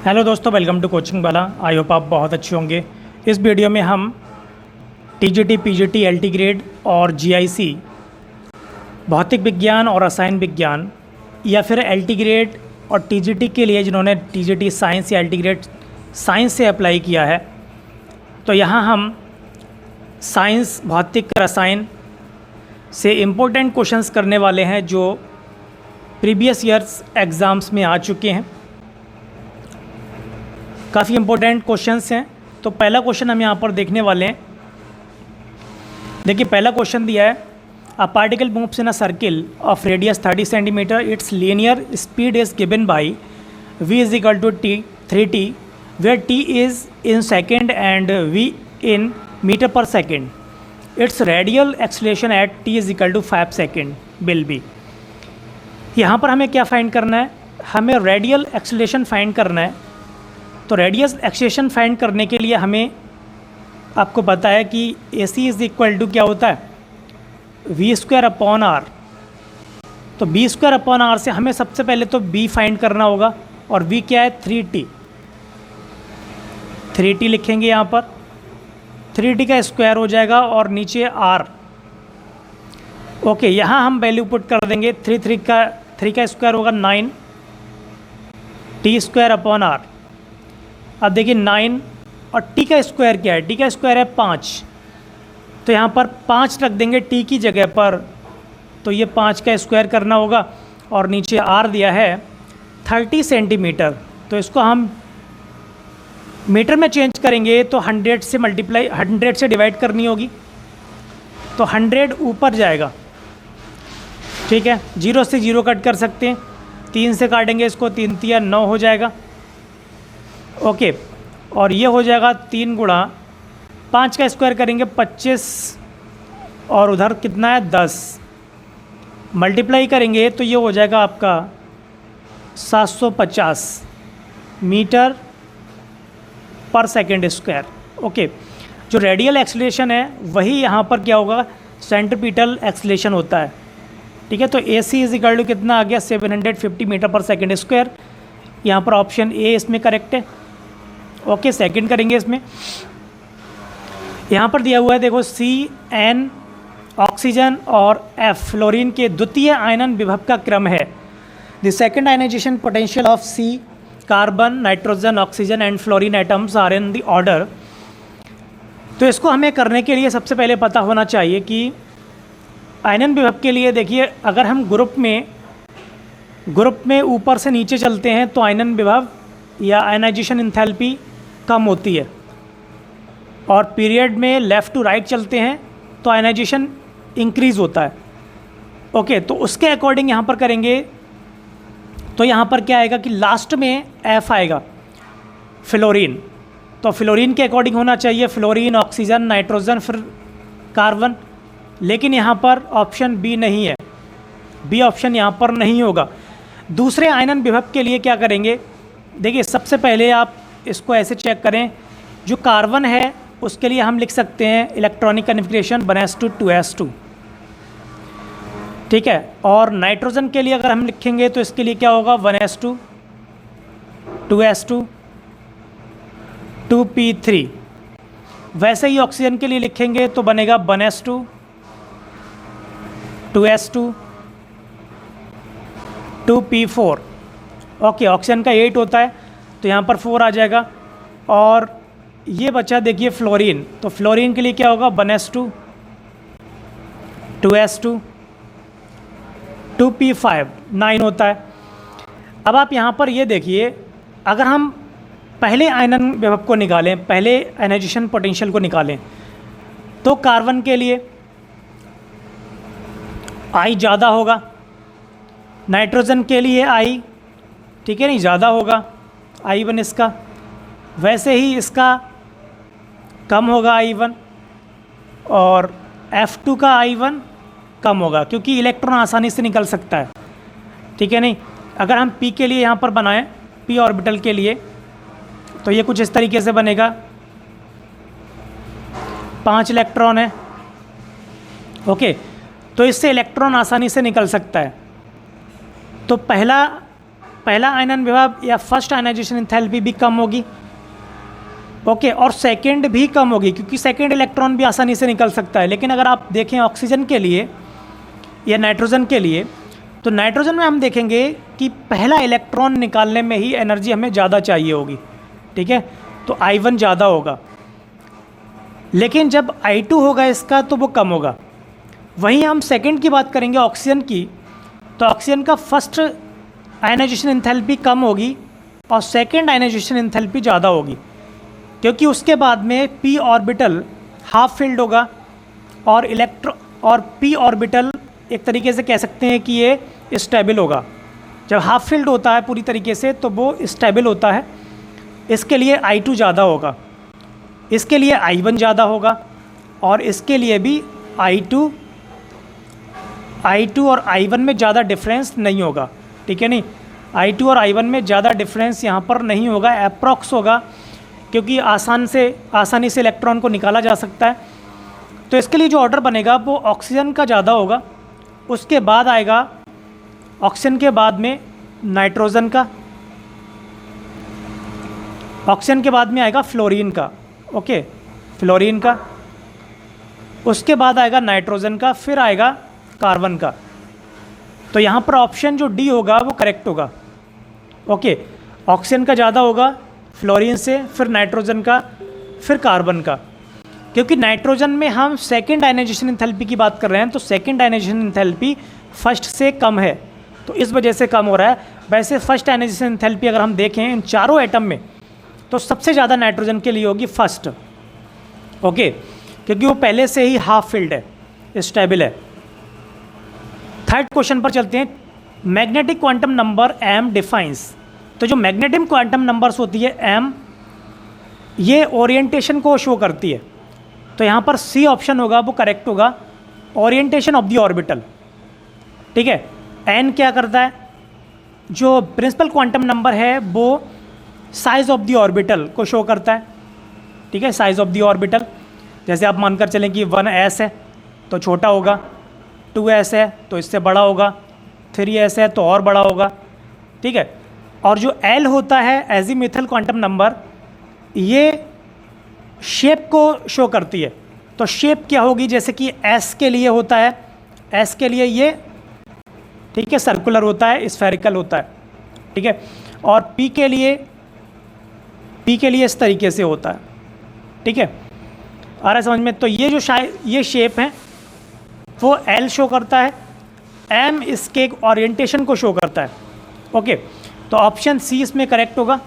Hello दोस्तों, welcome to coaching वाला। I hope आप बहुत अच्छे होंगे। इस वीडियो में हम टीजीटी, पीजीटी, एलटी ग्रेड और जीआईसी भौतिक विज्ञान और रसायन विज्ञान या फिर एलटी ग्रेड और टीजीटी के लिए जिन्होंने टीजीटी साइंस या एलटी ग्रेड साइंस से अप्लाई किया है, तो यहाँ हम साइंस, भौतिक, रसायन से इम्पोर्टेंट क्वेश्चंस करने वाले हैं जो प्रीवियस ईयर्स एग्ज़ाम्स में आ चुके हैं। काफ़ी इम्पोर्टेंट क्वेश्चंस हैं। तो पहला क्वेश्चन हम यहाँ पर देखने वाले हैं। देखिए, पहला क्वेश्चन दिया है, a particle moves in a circle of radius 30 centimetre, its linear speed is given by v is equal to t 3t where t is in second and v in metre पर second. Its radial acceleration at t is equal to 5 second will be. यहाँ पर हमें क्या find करना है? हमें radial acceleration find करना है। तो रेडियस एक्सेलरेशन फाइंड करने के लिए हमें, आपको पता है कि ए सी इज़ इक्वल टू क्या होता है, वी स्क्वायर अपॉन आर। तो बी स्क्वायर अपॉन आर से हमें सबसे पहले तो बी फाइंड करना होगा, और वी क्या है, 3t। 3t लिखेंगे यहाँ पर, 3t का स्क्वायर हो जाएगा और नीचे आर। ओके, यहाँ हम वैल्यू पुट कर देंगे। 3 का स्क्वायर होगा 9 टी स्क्वायर अपॉन आर। अब देखिए 9 और टी का स्क्वायर क्या है, टी का स्क्वायर है 5, तो यहाँ पर 5 रख देंगे टी की जगह पर। तो ये 5 का स्क्वायर करना होगा, और नीचे आर दिया है 30 सेंटीमीटर। तो इसको हम मीटर में चेंज करेंगे तो 100 से डिवाइड करनी होगी, तो 100 ऊपर जाएगा। ठीक है, 0 से 0 कट कर सकते हैं, 3 से काटेंगे इसको, 3 तिया 9 हो जाएगा। ओके, और ये हो जाएगा 3 गुणा 5 का स्क्वायर करेंगे 25, और उधर कितना है 10, मल्टीप्लाई करेंगे तो ये हो जाएगा आपका 750 मीटर पर सेकेंड स्क्वायर। ओके, जो रेडियल एक्सेलरेशन है वही यहाँ पर क्या होगा, सेंट्रीपिटल एक्सेलरेशन होता है। ठीक है, तो ए सी इज इक्वल टू कितना आ गया, 750 मीटर पर सेकेंड स्क्वायर। यहाँ पर ऑप्शन ए इसमें करेक्ट है। ओके, सेकंड करेंगे इसमें। यहाँ पर दिया हुआ है, देखो CN ऑक्सीजन और F फ्लोरीन के द्वितीय आयनन विभव का क्रम है। The second ionization potential of C carbon, nitrogen, oxygen and fluorine atoms are in the order. तो इसको हमें करने के लिए सबसे पहले पता होना चाहिए कि आयनन विभव के लिए, देखिए अगर हम ग्रुप में ऊपर से नीचे चलते हैं तो आयनन विभव या आयनाइजेशन इंथैल्पी कम होती है, और पीरियड में लेफ़्ट टू राइट चलते हैं तो आयनाइजेशन इंक्रीज़ होता है। ओके, तो उसके अकॉर्डिंग यहाँ पर करेंगे तो यहाँ पर क्या आएगा कि लास्ट में F आएगा, फ्लोरीन। तो फ्लोरीन के अकॉर्डिंग होना चाहिए फ्लोरीन, ऑक्सीजन, नाइट्रोजन, फिर कार्बन। लेकिन यहाँ पर ऑप्शन बी नहीं है, बी ऑप्शन यहाँ पर नहीं होगा। दूसरे आयनन विभव के लिए क्या करेंगे, देखिए सबसे पहले आप इसको ऐसे चेक करें, जो कार्बन है उसके लिए हम लिख सकते हैं इलेक्ट्रॉनिक कन्फिग्रेशन 1s2 2s2। ठीक है, और नाइट्रोजन के लिए अगर हम लिखेंगे तो इसके लिए क्या होगा, 1s2 2s2 2p3। वैसे ही ऑक्सीजन के लिए लिखेंगे तो बनेगा 1s2 2s2 2p4। Okay, oxygen का 8 होता है तो यहाँ पर 4 आ जाएगा। और ये बचा देखिए फ्लोरीन, तो फ्लोरीन के लिए क्या होगा, 1s2 2s2 2p5 9 होता है। अब आप यहाँ पर ये देखिए, अगर हम पहले आयनन विभव को निकालें, पहले आयनाइजेशन पोटेंशियल को निकालें, तो कार्बन के लिए I ज़्यादा होगा, नाइट्रोजन के लिए I, ठीक है नहीं, ज़्यादा होगा I1 इसका। वैसे ही इसका कम होगा I1, और F2 का I1 कम होगा, क्योंकि इलेक्ट्रॉन आसानी से निकल सकता है। ठीक है नहीं, अगर हम P के लिए यहाँ पर बनाएं, P ऑर्बिटल के लिए, तो ये कुछ इस तरीके से बनेगा, 5 इलेक्ट्रॉन है। ओके, तो इससे इलेक्ट्रॉन आसानी से निकल सकता है। तो पहला पहला आयनन विभव या फर्स्ट आयनाइजेशन एंथैल्पी भी कम होगी, ओके, और सेकंड भी कम होगी क्योंकि सेकंड इलेक्ट्रॉन भी आसानी से निकल सकता है। लेकिन अगर आप देखें ऑक्सीजन के लिए या नाइट्रोजन के लिए, तो नाइट्रोजन में हम देखेंगे कि पहला इलेक्ट्रॉन निकालने में ही एनर्जी हमें ज़्यादा चाहिए होगी, ठीक है, तो I1 ज़्यादा होगा। लेकिन जब I2 होगा इसका तो वो कम होगा। वहीं हम सेकंड की बात करेंगे ऑक्सीजन की, तो ऑक्सीजन का फर्स्ट आयनाइजेशन एंथैल्पी कम होगी और सेकंड आयनाइजेशन एंथैल्पी ज़्यादा होगी, क्योंकि उसके बाद में p ऑर्बिटल हाफ फिल्ड होगा और p ऑर्बिटल एक तरीके से कह सकते हैं कि ये स्टेबल होगा। जब हाफ फिल्ड होता है पूरी तरीके से तो वो स्टेबल होता है। इसके लिए I2 ज़्यादा होगा, इसके लिए I1 ज़्यादा होगा और इसके लिए भी I2 और I1 में ज़्यादा डिफरेंस नहीं होगा, ठीक है नहीं, I2 और I1 में ज़्यादा डिफरेंस यहाँ पर नहीं होगा, अप्रॉक्स होगा, क्योंकि आसानी से इलेक्ट्रॉन को निकाला जा सकता है। तो इसके लिए जो ऑर्डर बनेगा वो ऑक्सीजन का ज़्यादा होगा, उसके बाद आएगा ऑक्सीजन के बाद में नाइट्रोजन का, ऑक्सीजन के बाद में आएगा फ्लोरीन का, ओके, फ्लोरीन का, उसके बाद आएगा नाइट्रोजन का, फिर आएगा कार्बन का। तो यहाँ पर ऑप्शन जो डी होगा वो करेक्ट होगा, ओके, ऑक्सीजन का ज़्यादा होगा फ्लोरीन से, फिर नाइट्रोजन का, फिर कार्बन का। क्योंकि नाइट्रोजन में हम सेकंड आयनाइजेशन एंथैल्पी की बात कर रहे हैं, तो सेकंड आयनाइजेशन एंथैल्पी फर्स्ट से कम है, तो इस वजह से कम हो रहा है। वैसे फर्स्ट आयनाइजेशन एंथैल्पी अगर हम देखें इन चारों एटम में, तो सबसे ज़्यादा नाइट्रोजन के लिए होगी फर्स्ट, ओके, क्योंकि वो पहले से ही हाफ फिल्ड है, स्टेबल है। थर्ड क्वेश्चन पर चलते हैं। Magnetic quantum number m defines, तो जो मैग्नेटिक क्वांटम नंबर्स होती है m, ये ओरिएंटेशन को शो करती है, तो यहाँ पर सी ऑप्शन होगा वो करेक्ट होगा, ओरिएंटेशन ऑफ द ऑर्बिटल, ठीक है। n क्या करता है, जो प्रिंसिपल क्वांटम नंबर है वो साइज़ ऑफ द ऑर्बिटल को शो करता है, ठीक है, साइज़ ऑफ द ऑर्बिटल। जैसे आप मानकर चलें कि 1s है तो छोटा होगा, 2s है तो इससे बड़ा होगा, 3s है तो और बड़ा होगा, ठीक है। और जो l होता है एजीमुथल क्वांटम नंबर, ये शेप को शो करती है। तो शेप क्या होगी, जैसे कि s के लिए होता है, s के लिए ये, ठीक है, सर्कुलर होता है, स्फेरिकल होता है, ठीक है, और p के लिए इस तरीके से होता है, ठीक है, आ रहा है समझ में। तो ये जो ये शेप है वो L शो करता है, M इसके ओरिएंटेशन को शो करता है, ओके। तो ऑप्शन सी इसमें करेक्ट होगा।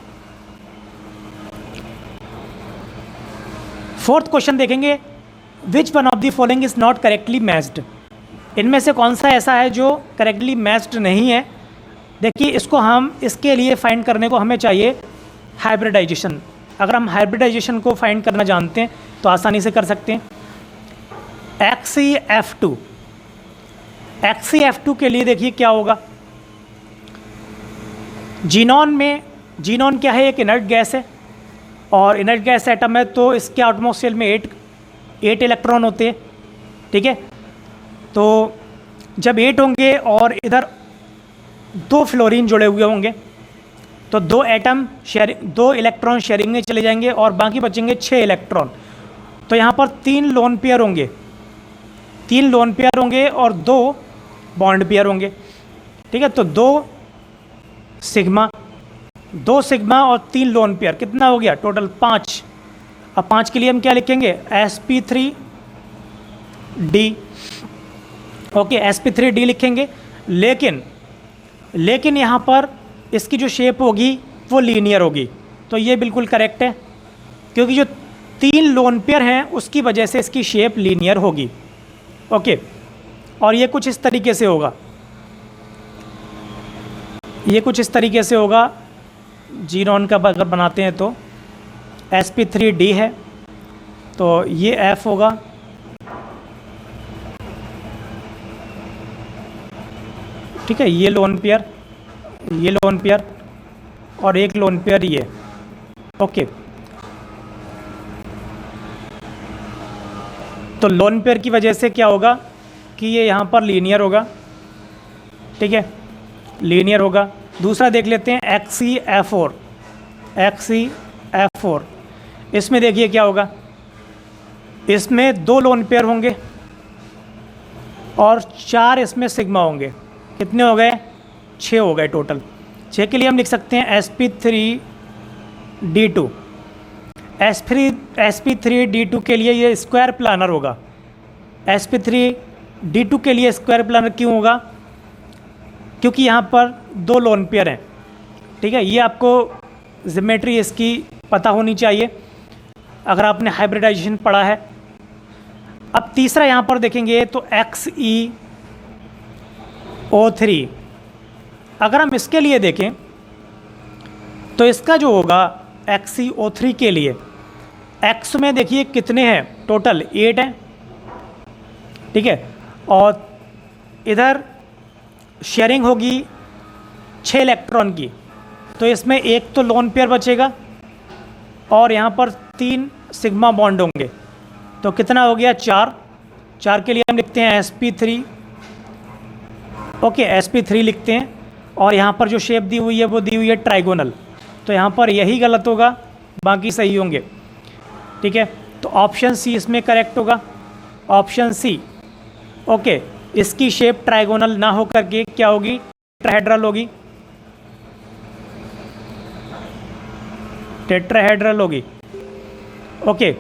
फोर्थ क्वेश्चन देखेंगे, which one of the following is not correctly matched, इनमें से कौन सा ऐसा है जो करेक्टली मैच्ड नहीं है। देखिए इसको हम इसके लिए फाइंड करने को हमें चाहिए हाइब्रिडाइजेशन। अगर हम हाइब्रिडाइजेशन को फाइंड करना जानते हैं तो आसानी से कर सकते हैं। XeF2 के लिए देखिए क्या होगा, जीनॉन में, जीनॉन क्या है, एक इनर्ट गैस है और इनर्ट गैस एटम है, तो इसके एटमॉस्फेयर में 8 इलेक्ट्रॉन होते हैं, ठीक है। तो जब 8 होंगे और इधर 2 फ्लोरीन जुड़े हुए होंगे तो 2 इलेक्ट्रॉन शेयरिंग में चले जाएंगे और बाकी बचेंगे 6 इलेक्ट्रॉन। तो यहाँ पर 3 लोन पेयर होंगे और 2 बॉन्ड पेयर होंगे, ठीक है। तो 2 सिग्मा और 3 लोन पेयर, कितना हो गया टोटल 5। अब 5 के लिए हम क्या लिखेंगे, sp3d, ओके, sp3d लिखेंगे। लेकिन यहाँ पर इसकी जो शेप होगी वो लीनियर होगी, तो ये बिल्कुल करेक्ट है, क्योंकि जो 3 लोन पेयर हैं उसकी वजह से इसकी शेप लीनियर होगी, ओके। और ये कुछ इस तरीके से होगा, जीनॉन का अगर बनाते हैं तो sp3d है तो ये F होगा, ठीक है, ये लोन पेयर और एक लोन पेयर ये, ओके। तो लोन पेयर की वजह से क्या होगा कि ये यहाँ पर लीनियर होगा, ठीक है, लीनियर होगा। दूसरा देख लेते हैं XeF4। XeF4 इसमें देखिए क्या होगा, इसमें 2 लोन पेयर होंगे और 4 इसमें सिग्मा होंगे। कितने हो गए? 6 हो गए टोटल। 6 के लिए हम लिख सकते हैं sp3d2। sp3d2 के लिए ये स्क्वायर प्लानर होगा। sp3d2 के लिए स्क्वायर प्लानर क्यों होगा? क्योंकि यहाँ पर 2 लोन पेयर हैं। ठीक है, ये आपको ज्योमेट्री इसकी पता होनी चाहिए अगर आपने हाइब्रिडाइजेशन पढ़ा है। अब तीसरा यहाँ पर देखेंगे तो XeO3। अगर हम इसके लिए देखें तो इसका जो होगा XeO3 के लिए, X में देखिए कितने हैं टोटल, 8 हैं। ठीक है, और इधर शेयरिंग होगी 6 इलेक्ट्रॉन की, तो इसमें एक तो लोन पेयर बचेगा और यहाँ पर 3 सिग्मा बॉन्ड होंगे। तो कितना हो गया? 4। 4 के लिए हम लिखते हैं sp3। ओके, sp3 लिखते हैं। और यहाँ पर जो शेप दी हुई है वो दी हुई है ट्राइगोनल, तो यहाँ पर यही गलत होगा, बाकी सही होंगे। ठीक है, तो ऑप्शन सी इसमें करेक्ट होगा, ऑप्शन सी। ओके, इसकी शेप ट्राइगोनल ना हो करके क्या होगी? टेट्राहेड्रल होगी। टेट्राहेड्रल होगी। ओके,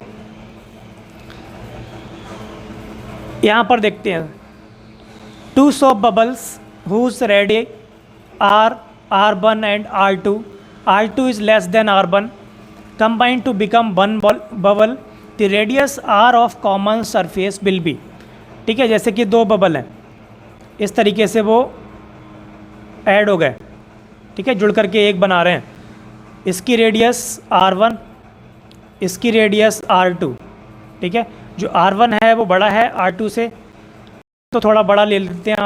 यहाँ पर देखते हैं 2 soap bubbles whose radii are R1 and R2. R2 is less than R1 combine to become one bubble. The radius R of common surface will be। ठीक है, जैसे कि 2 बबल हैं, इस तरीके से वो ऐड हो गए। ठीक है, जुड़ करके एक बना रहे हैं। इसकी रेडियस R1, इसकी रेडियस R2। ठीक है, जो R1 है वो बड़ा है R2 से, तो थोड़ा बड़ा ले लेते हैं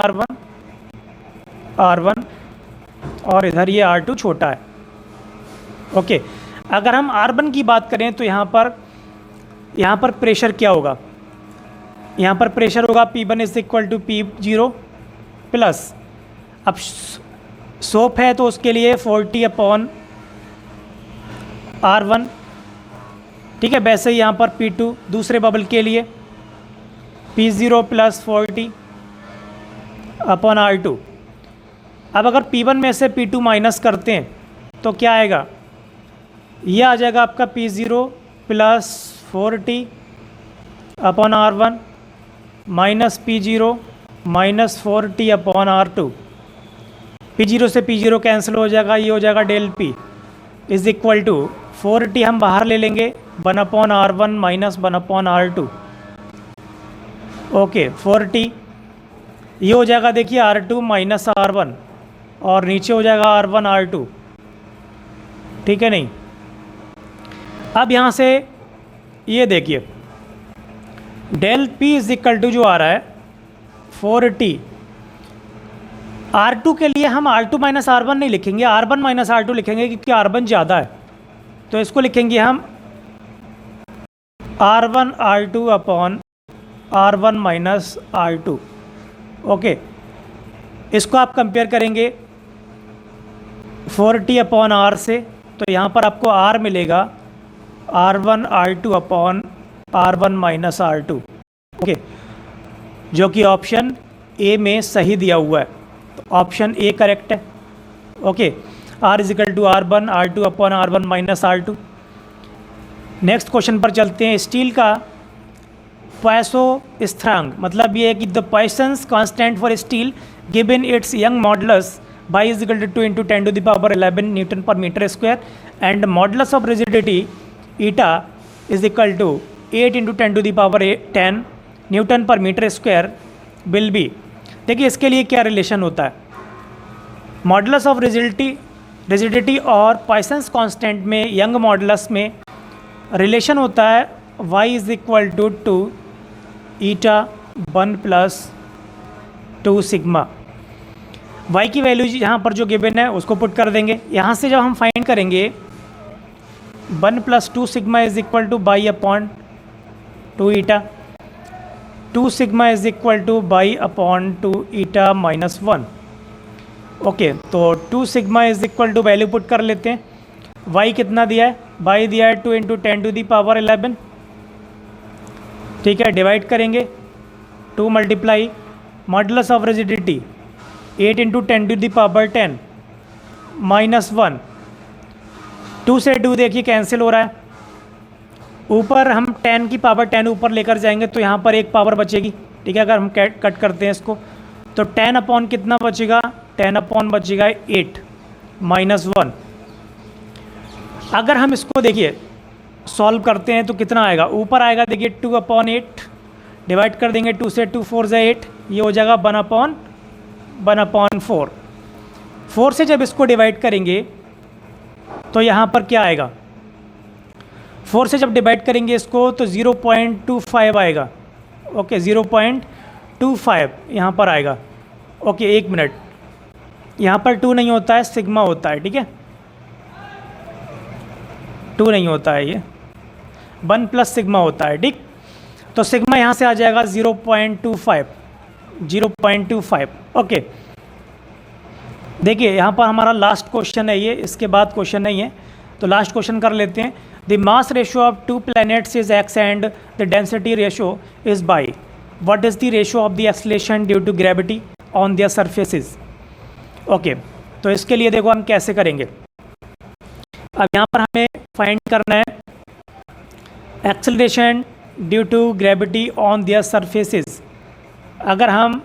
R1, और इधर ये R2 छोटा है। ओके, अगर हम R1 की बात करें तो यहाँ पर प्रेशर क्या होगा? यहाँ पर प्रेशर होगा P1 is equal to P0 plus, अब सोप है तो उसके लिए 40/R1। ठीक है, वैसे ही यहाँ पर P2 दूसरे बबल के लिए P0 प्लस 40/R2। अब अगर P1 में से P2 माइनस करते हैं तो क्या आएगा? ये आ जाएगा आपका P0 plus 40/R1 minus P0 minus 40/R2। P0 से P0 कैंसिल हो जाएगा, ये हो जाएगा del P is equal to 40 हम बाहर ले लेंगे 1/R1 माइनस 1/R2। ओके, 40 ये हो जाएगा देखिए R2 माइनस R1 और नीचे हो जाएगा R1 R2। ठीक है नहीं? अब यहाँ से ये देखिए del P is equal to जो आ रहा है 40। R2 के लिए हम R2 माइनस R1 नहीं लिखेंगे, R1 माइनस R2 लिखेंगे क्योंकि R1 ज़्यादा है, तो इसको लिखेंगे हम R1 R2 upon R1 minus R2। Okay, इसको आप कंपेयर करेंगे 40/R से, तो यहाँ पर आपको R मिलेगा R1 R2 upon R1 minus R2। Okay, जो कि ऑप्शन ए में सही दिया हुआ है, तो ऑप्शन ए करेक्ट है। Okay, R is equal to R1 R2 upon R1 minus R2। Next question पर चलते हैं। स्टील का पॉइसन स्थिरांक, मतलब ये है कि the Poisson's constant for steel given its Young modulus by is equal to 2 × 10⁻11 newton पर metre square and modulus of rigidity eta is equal to 8 × 10⁻10 newton पर मीटर स्क्वायर विल बी। देखिए इसके लिए क्या रिलेशन होता है, मॉडुलस ऑफ रिजिडिटी और Poisson's constant में यंग मॉडुलस में रिलेशन होता है y is equal to 2 eta 1 plus 2 sigma. y की वैल्यू यहाँ पर जो गिवन है उसको पुट कर देंगे। यहाँ से जब हम फाइंड करेंगे 1 plus 2 sigma is equal to y upon 2 eta, 2 sigma is equal to y upon 2 eta minus 1। Okay, तो 2 sigma is equal to value put कर लेते हैं। वाई कितना दिया है, वाई दिया है 2 इंटू 10⁻11। ठीक है, डिवाइड करेंगे 2 multiply modulus of rigidity 8 into 10⁻10 -1। 2 से 2 देखिए कैंसिल हो रहा है, ऊपर हम 10 की पावर 10 ऊपर लेकर जाएंगे तो यहाँ पर एक पावर बचेगी। ठीक है, अगर हम कट करते हैं इसको तो 10 अपॉन कितना बचेगा, 10 अपॉन बचेगा 8 -1। अगर हम इसको देखिए सॉल्व करते हैं तो कितना आएगा, ऊपर आएगा देखिए 2/8, डिवाइड कर देंगे 2 से 2 4 से 8, ये हो जाएगा 1/4। 4 से जब इसको डिवाइड करेंगे तो यहाँ पर क्या आएगा, 4 से जब डिवाइड करेंगे इसको तो 0.25 आएगा। ओके, 0.25 यहाँ पर आएगा। ओके, 1 मिनट, यहाँ पर 2 नहीं होता है, सिग्मा होता है। ठीक है, 2 नहीं होता है, ये 1 प्लस सिग्मा होता है। ठीक, तो सिग्मा यहाँ से आ जाएगा 0.25। ओके, देखिए यहाँ पर हमारा लास्ट क्वेश्चन है ये, इसके बाद क्वेश्चन नहीं है, तो लास्ट क्वेश्चन कर लेते हैं। The mass ratio of 2 planets is x and the density ratio is y, what is the ratio of the acceleration due to gravity on their surfaces. Okay, तो इसके लिए देखो हम कैसे करेंगे। अब यहाँ पर हमें फाइंड करना है acceleration due to gravity on their surfaces. अगर हम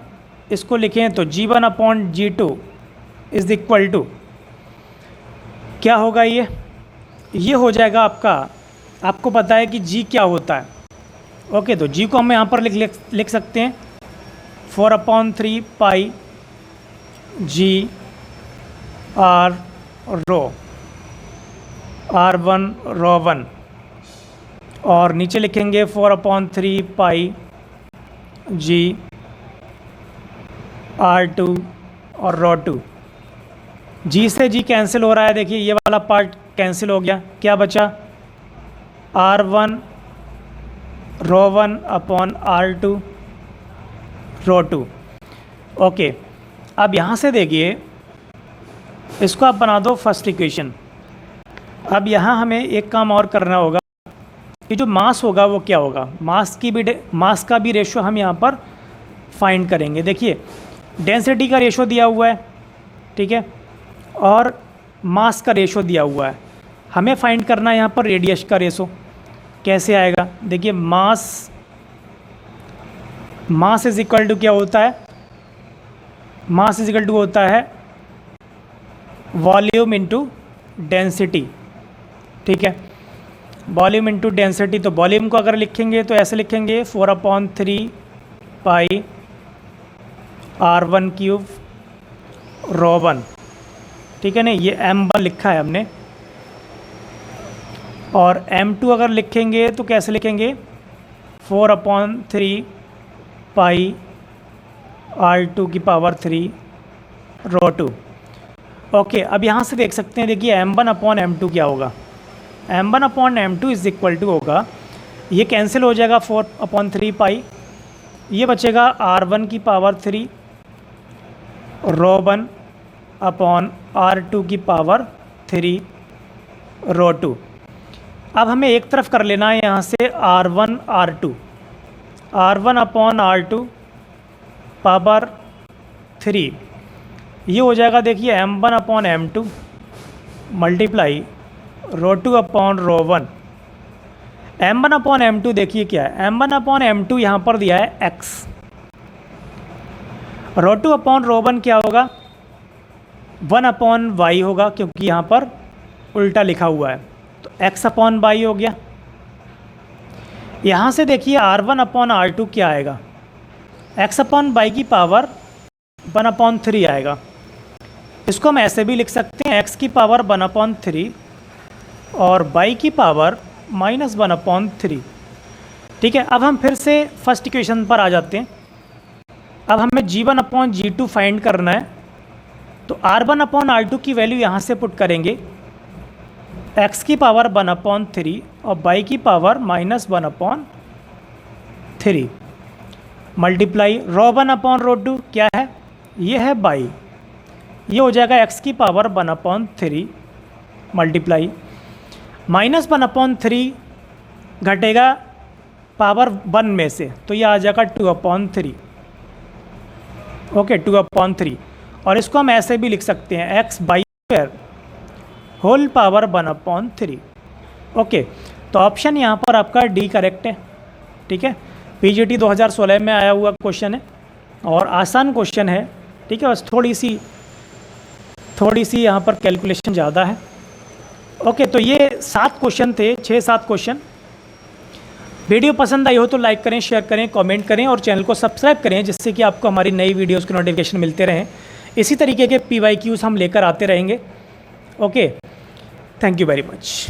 इसको लिखें तो g1/g2 इज इक्वल टू क्या होगा, ये हो जाएगा आपका, आपको पता है कि g क्या होता है। ओके, तो g को हम यहाँ पर लिख सकते हैं 4/3 पाई g r रो r1 ρ1, और नीचे लिखेंगे 4/3 पाई g r2 और ρ2। g से g कैंसिल हो रहा है, देखिए ये वाला पार्ट कैंसिल हो गया, क्या बचा r1 ρ1/r2 ρ2। ओके, अब यहाँ से देखिए इसको आप बना दो फर्स्ट इक्वेशन। अब यहाँ हमें एक काम और करना होगा कि जो मास होगा वो क्या होगा, मास का भी रेशो हम यहाँ पर फाइंड करेंगे। देखिए डेंसिटी का रेशो दिया हुआ है, ठीक है, और मास का रेशो दिया हुआ है। हमें फाइंड करना है यहाँ पर रेडियस का रेशो। कैसे आएगा, देखिए मास इज इक्वल टू क्या होता है, मास इज इक्वल टू होता है वॉल्यूम इनटू डेंसिटी। ठीक है, वॉल्यूम इनटू डेंसिटी, तो वॉल्यूम को अगर लिखेंगे तो ऐसे लिखेंगे 4/3 पाई r1³ ρ1। ठीक है ना, ये m1 लिखा है हमने, और m2 अगर लिखेंगे तो कैसे लिखेंगे 4/3 पाई r2³ ρ2। ओके, अब यहाँ से देख सकते हैं, देखिए m1/m2 क्या होगा, m1/m2 इज इक्वल टू होगा, ये कैंसिल हो जाएगा 4/3 पाई, ये बचेगा r1³ ρ1/r2³ ρ2। अब हमें एक तरफ कर लेना है यहाँ से r1/r2 पावर 3, ये हो जाएगा देखिए m1/m2 मल्टीप्लाई ρ2/ρ1। m1/m2 देखिए क्या है, m1/m2 यहाँ पर दिया है x, ρ2/ρ1 क्या होगा 1/y होगा, क्योंकि यहाँ पर उल्टा लिखा हुआ है, तो x/y हो गया। यहाँ से देखिए r1/r2 क्या आएगा, x/y की पावर 1/3 आएगा। इसको हम ऐसे भी लिख सकते हैं x की पावर 1/3 और y की पावर -1/3। ठीक है, अब हम फिर से फर्स्ट इक्वेशन पर आ जाते हैं। अब हमें g1/g2 फाइंड करना है, तो r1/r2 की वैल्यू यहाँ से पुट करेंगे, x की पावर 1/3 और y की पावर -1/3 मल्टीप्लाई ρ1/ρ2 क्या है, ये है y, ये हो जाएगा x की पावर 1/3 मल्टीप्लाई -1/3 घटेगा पावर 1 में से, तो ये आ जाएगा 2/3। ओके 2/3, और इसको हम ऐसे भी लिख सकते हैं x/2 होल पावर 1/3। ओके, तो ऑप्शन यहाँ पर आपका डी करेक्ट है। ठीक है, पीजीटी 2016 में आया हुआ क्वेश्चन है और आसान क्वेश्चन है। ठीक है, बस थोड़ी सी यहाँ पर कैलकुलेशन ज़्यादा है। ओके, तो ये 7 क्वेश्चन थे, 6-7 क्वेश्चन। वीडियो पसंद आई हो तो लाइक करें, शेयर करें, कमेंट करें और चैनल को सब्सक्राइब करें, जिससे कि आपको हमारी नई वीडियोस के नोटिफिकेशन मिलते रहें। इसी तरीके के PYQs हम लेकर आते रहेंगे। Okay, thank you very much.